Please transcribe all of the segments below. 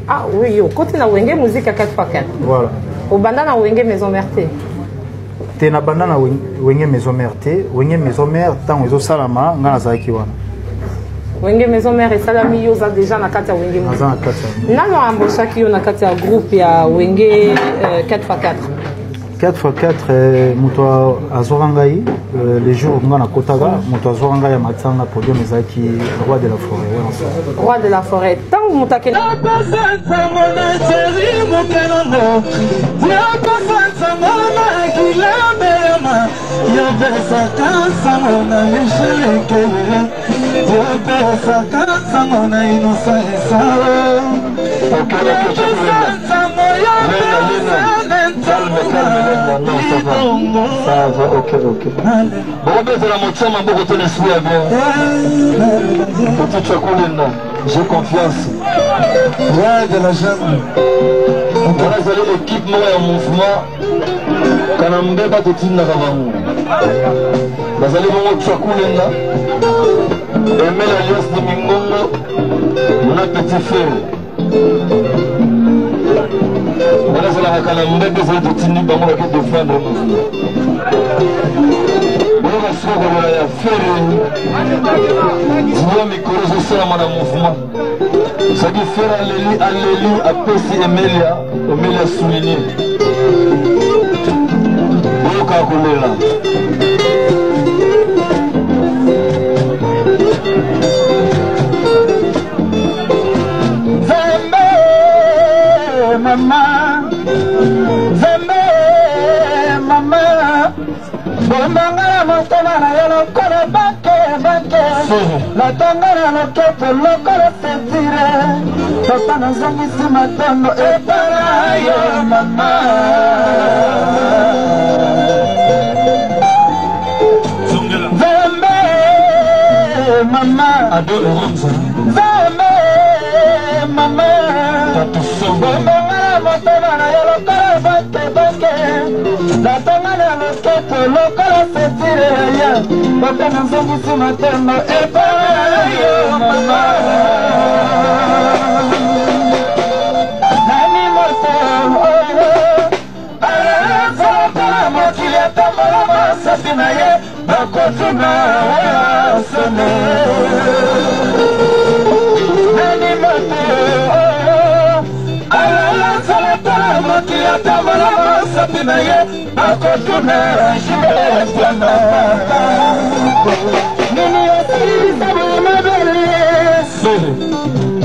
Ah oui, côté na Wenge musique à 4x4. Voilà. Au banda na Wenge maison mère té. Té na banda na Wenge maison mère té, Wenge maison mère tant ezo salama ngana zaki wana. Wenge maison mère et salami yo za déjà na kati ya Wenge. Naza na kati. Nano embaucha ki yo na kati ya groupe ya Wenge 4x4. 4x4 moto azorangai les jours ngana kotaga moto azorangai ya matanga podium ezaki roi de la forêt. Roi de la forêt. Tant mutake Ça va, ok. Bon, mais c'est la moitié, ma beaucoup de l'esprit à bien. Petit chocolat, j'ai confiance. Ouais, de la jambe. On a l'équipement et un mouvement. Quand on ne peut pas te tenir avant nous. Vous allez voir chocolat. Aimer l'alliance de Mingongo. On a petit frère. Voilà, c'est la calamité que vous êtes tenus par moi qui défend le mouvement. Voilà, c'est ce qu'on a fait. Je vois mes collègues aussi dans mon mouvement. Ce qui fait à l'élu, à Pessi Emelia souligné. Voilà, calculé là. Mama, Bomanga motema na yo lokola banke natongana loketo lokola sentire papa nazongisi matondo epara yo mama Zembe mama Zembe mama Bomanga motema na yo lokola banke natongana loketo lokola sentire ya papa nazongisi matondo epara yo mama nani moto ala mokili atambola masasi na ye bakotuna wasone nani moto ala mokili atambola masasi na ye bakotuna jimepiana nini osilisa mabele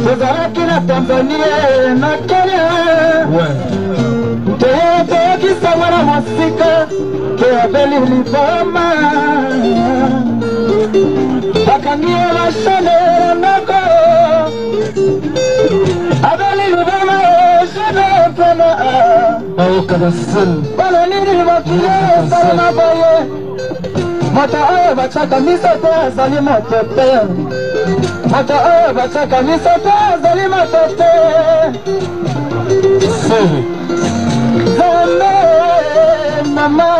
tozalaki na Tanzania na Kenya toyokisa mwana mosika toyabeli liboma bakangi yo bashane nako abeli liboma jene pena bana nini mokili esalama boye moto oyo batiaka miso te azali moto te moto oyo batiaka miso te azali moto te Zembe mama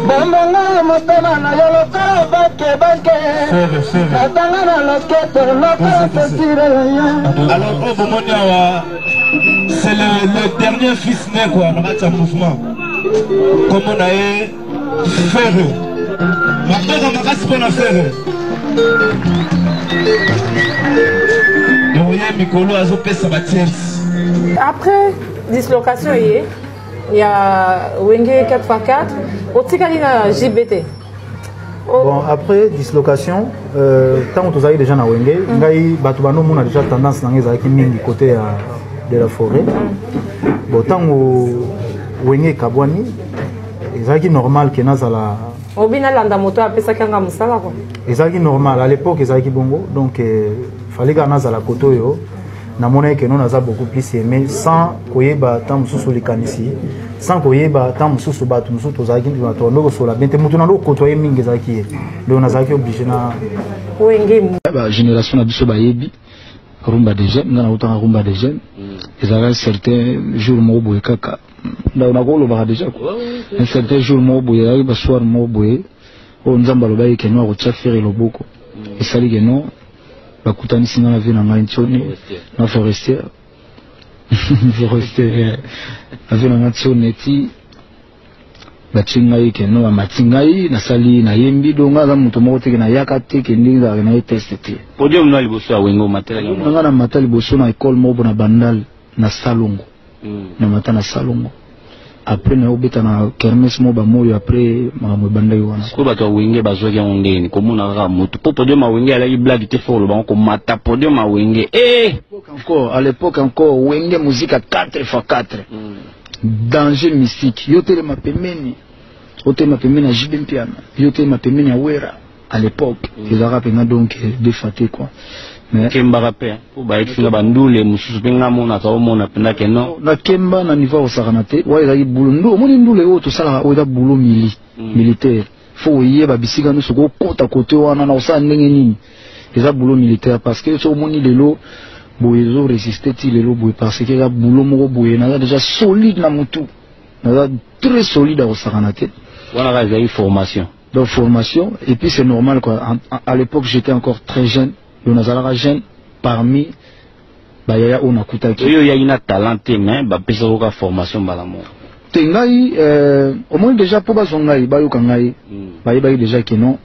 bombonga motema na yo lokola banke natanga na loketo lokola sentire ya alors Bomoni Awa c'est le dernier fils né quoi dans le mouvement comme on a eu Ferre maintenant on a casse pour la Ferre après dislocation il y a Wenge 4x4 au Tikali na JBT. Bon, après dislocation, tant que vous avez déjà na Wenge, on a déjà tendance à aller mingi côté de la forêt. Bon, tant que Wenge Kabwani, c'est normal que nous allons. Obina landa moto apesa kanga musala quoi. C'est normal à l'époque c'est bongo donc fallait que nous allons koto yo. Na mona que nous avons beaucoup plus aimé sans koyeba tant mususu likanisi sans koyeba tant mususu batu mususu tozaki ndi bato ndoko sola bente mutu na ndoko kotoye mingi zaki donc nazaki obligé na Wenge ba génération na biso bayebi rumba des jeunes ngana utanga rumba des jeunes ils avaient certains jours mo boye kaka na nakolo ba déjà un certain jour mo boye ba soir mo boye o nzamba lo baye kenwa ko tchafiri loboko esali que non bakutanisi na vie na ngai ntoni na forestière resté avec la nation neti batingai ke no matingai na sali na yembi donga za muto moko te na yakate ke ndinga na testete podium no liboso ya wengo matela nga na matali liboso na école mobo na bandal na salongo na mata na salongo après na obeta na kermesse mo ba moyo après makambo bandai wana ko bato wenge bazoki ondeni komona kaka moto po podium ma wenge ala blague te fort le bango ko mata podium ma wenge encore à l'époque encore wenge musique à 4x4 danger mystique yote ma pemeni yote ma pemeni jibe piano yote ma pemeni awera à l'époque ils arabes nga donc défaté quoi mais kemba rapé pour ba ekinga bandule mususu penga mona ka omona penda ke no na kemba na niveau osakanate wa eza bulundo moni ndule o to sala o eza bulo militaire faut yeba bisika no soko kota kote wana na osana ndenge nini eza bulo militaire parce que so moni lelo boyezo résister ti lelo boye parce que ya bulo moko boye na déjà solide na mutu na très solide à osakanate wana ka eza formation donc formation et puis c'est normal quoi à l'époque j'étais encore très jeune le nazalaka jeune parmi bayaya on akutaki yo ya ina talenté mais ba pesa ko formation balamo tengai au moins déjà pour bazongai bayoka ngai bayi déjà que non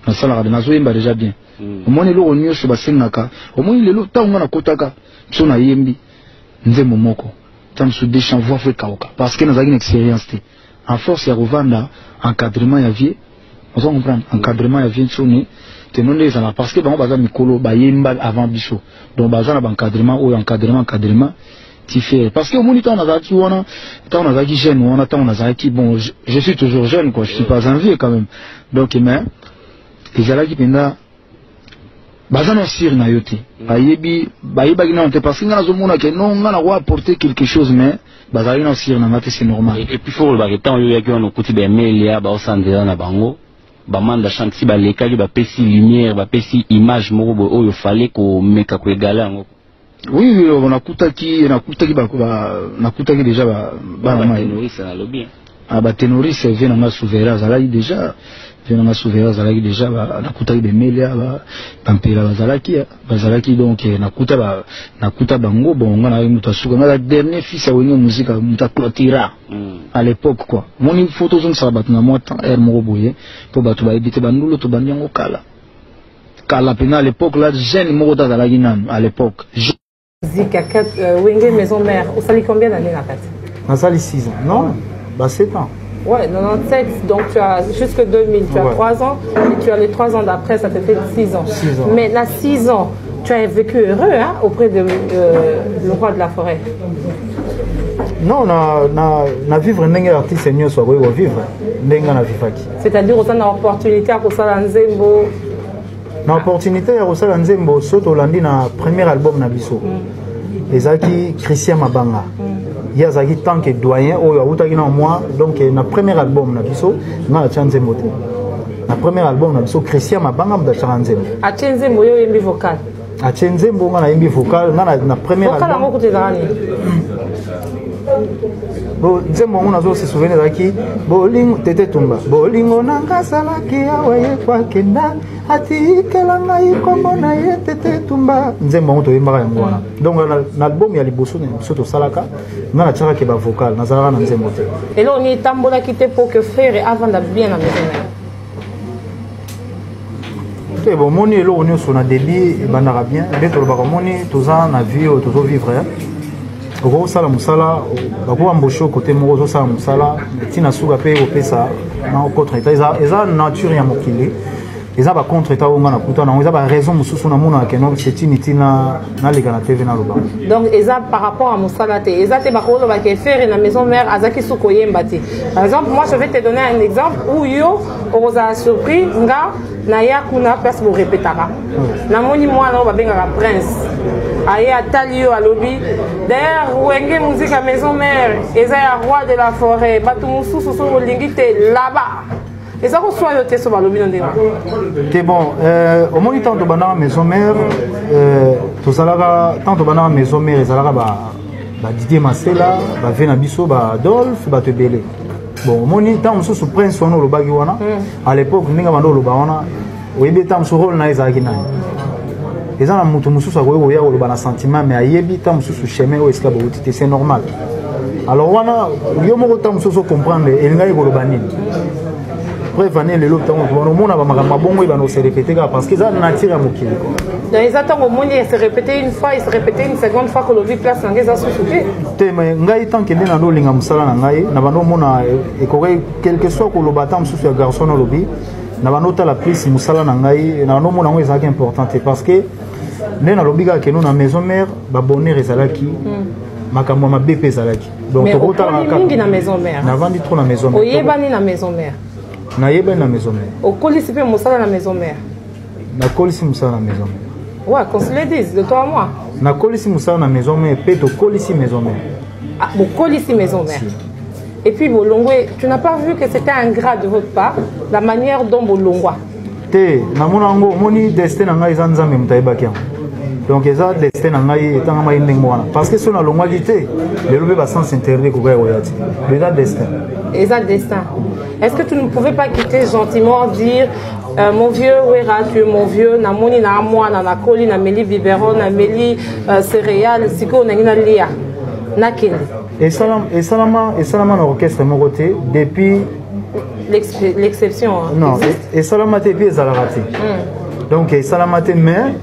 na sala de nazoyemba déjà bien au moins le onyo so basengaka au moins lelo tango na kotaka so na yembi nzembo moko tam su déchan voix fait kaoka parce que nazaki une expérience en force ya revanda encadrement ya vie on va comprendre encadrement ya vie sonné tenons les gens parce que bon bazar mikolo bayemba avant biso donc bazar na encadrement ou encadrement tu fais parce que au moins temps nazaki wana temps nazaki jeune wana temps nazaki bon je suis toujours jeune quoi je suis pas un vieux quand même donc mais ezalaki penda bazar na sir na yote bayebi na on parce que ngana zomona que non ngana wa apporter quelque chose mais bazar na sir na mate c'est normal et puis faut le temps yo yaki on kuti be melia ba osandela na bango bamanda chanti ba lekaki ba pesi lumière ba pesi image moko bo oyo fallait ko meka ko egala ngo oui on nakutaki déjà ba na ténoriste na lobby ba ténoriste vient na souverain zalaki déjà nakutaki be melia ba pampela bazalaki donc nakuta bango bon ngana muta suka na dernier fils a wengé musique muta clôtira à l'époque quoi moni photo zone ça batna moi temps air moko boye po batu ba edité bandulo to banyango kala pena à l'époque là jeune moko tazalaki nan à l'époque Zika wengé maison mère au sali combien d'années la fête na sali 6 ans non bah 7 ans. Ouais, 97, donc tu as jusque 2000, tu as 3 ans, et tu as les 3 ans d'après, ça te fait 6 ans. 6 ans. Mais là, 6 ans, tu as vécu heureux hein, auprès de le roi de la forêt. Non, na vivre ndenge artiste nyo so ko vivre ndenge na vivaki. C'est-à-dire au sein de l'opportunité à kosala nzembo. Na opportunité à kosala nzembo soto landi na premier album na biso. Ezaki Christian Mabanga. Il y a un tant que doyen ou il moi donc na premier album na biso na chanze moté na premier album na biso Christian Mabanga da chanze a chanze moyo yembi vocal a chanze mbonga na yembi vocal na premier vocal album vocal ngoko bo nzembo ngona zo se souvenir zaki bolingo tete tumba bolingo nanga salaki awaye kwa kenda atikela ngai kombo na ye tete tumba nzembo ngoto yembaka yango wana donc na album ya liboso na biso to salaka na tchaka ke ba vocal na zalaka na nzembo te et là on est tambola quitté pour que frère avant de bien la maison te bon moni elo on est sur na débit e bandaka bien be to ba moni toza na vie o tozo vivre oko sala musala bako embaucher côté moko zo sala musala tina suka pe opesa na contre état eza nature ya mokili eza ba contre état onga na kuta na eza ba raison mususu na mona ke non c'est tina na lega na TV na loba donc eza par rapport à musala te eza te bako lo ba ke faire na maison mère azaki suko yemba te par exemple moi je vais te donner un exemple où yo oza surpris nga na ya kuna place pour répéter na moni moi na ba benga ka prince aye atali yo alobi d'ailleurs wenge musique à maison mère eza ya roi de la forêt batu mususu so bolingi te là-bas et ça reçoit yo te so balobi no ndema te bon au moins tant de bana maison mère to salaka tant de bana maison mère ezalaka ba Didier Masela ba Vena Biso ba Adolphe ba Tebele bon moni tant mususu prince ono lo bagi wana à l'époque ninga bando lo ba wana oyebi tant mususu rôle na ezalaki nani Et ça, il y a un sentiment, mais il y a un chemin où c'est normal. Alors, il y a un peu de comprendre, et il y a un peu après, il y a un peu de se répéter parce que ça n'attire à mon kilo. Donc, ils attendent au monde, il se répéter une fois, il se répéter une seconde fois que le vie place dans les associés. Mais tant que nous avons quel que soit le bâtiment sur le garçon dans le lobby, nous avons la prise musala nangai, nous avons une importante parce que nous avons lobby que nous dans maison mère, bonheur ezalaki, makambo ma BP ezalaki. Donc tu mingi na maison mère. Na vandi trop na maison mère. Oyebani na maison mère. Na yebani na maison mère. Okolisi pe musala na maison mère. Na kolisi musala na maison mère. Ouais, qu'on se le dise de toi à moi. Na kolisi musala na maison mère, pe to kolisi maison mère. Ah, bon kolisi maison mère. Et puis Bolongwe, tu n'as pas vu que c'était ingrat de votre part, la manière dont Bolongwa. Te, na moni destin na ngai zanzambe mutayebaki. Donc ça destin na ngai etanga mai ndengwana. Parce que son alongwa dité, le lobe ba sens interdit ko ga oyati. Déjà destin. Et ça destin. Est-ce que tu ne pouvais pas quitter gentiment dire mon vieux, Wera, tu es mon vieux, na moni na moi na koli na meli biberon na meli céréales, siko na ngina lia. Nakele. Et Salama l'orchestre mon côté depuis l'exception. Non, et Salama te puis ça l'a raté. Donc et Salama te mais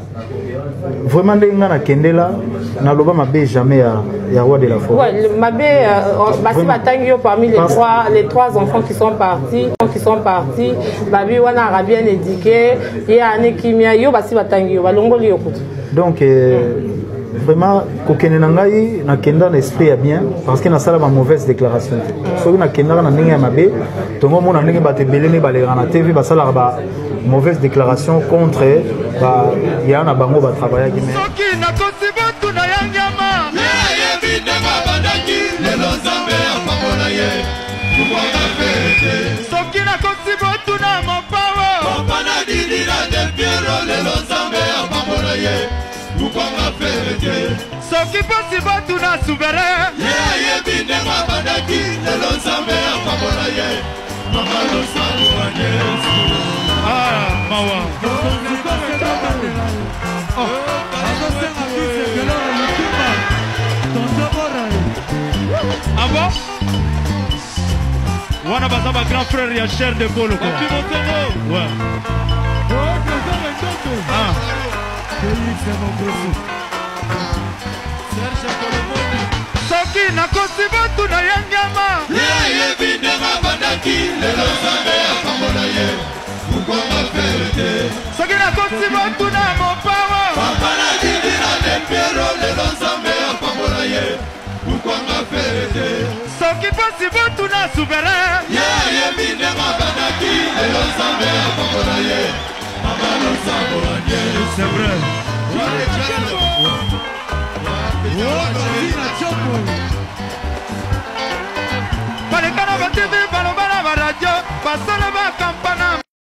vraiment les gens na kendela na loba mabé jamais ya roi de la forêt. Ouais, mabé basi batangio parmi les trois enfants qui sont partis, babi wana a bien éduqué, ya ane kimia yo basi batangio balongoli yokutu. Donc vraiment, kokene nangai na kenda na esprit ya bien parce que na sala ba mauvaise déclaration. Soki na kenda na ndenge ya mabe, tongo mona ndenge ba te belene ba le na TV ba sala ba mauvaise déclaration contre ba ya na bango ba travailler qui mais. Soki na kosibo tu na yangama. Ye binde mabandaki le lozambe apamola ye. Kuwanga fete. Soki na kosibo tu na mopawo. Kopana didi na del piero le lozambe apamola ye. Soki possible tu na souverain. Ye binde mabandaki le lozambe apamola ye. Mama lo saluanye. Ah, mawa. Ah bon? Wana bazaba grand frère ya cher de Bolo quoi. Ouais. Ah. Soki na kosibo tu na yangama. Ye binde mabandaki le lozambe apamola ye. Soki na kosibo tu na mopawa. Papa na didi na dempero le lozambe apamola ye. Ukwanga fete. Soki possible tu na souverain. Ye binde mabandaki le lozambe apamola ye. Mama lo saluanye. C'est vrai. Balekana ba TV balobana ba radio basala ba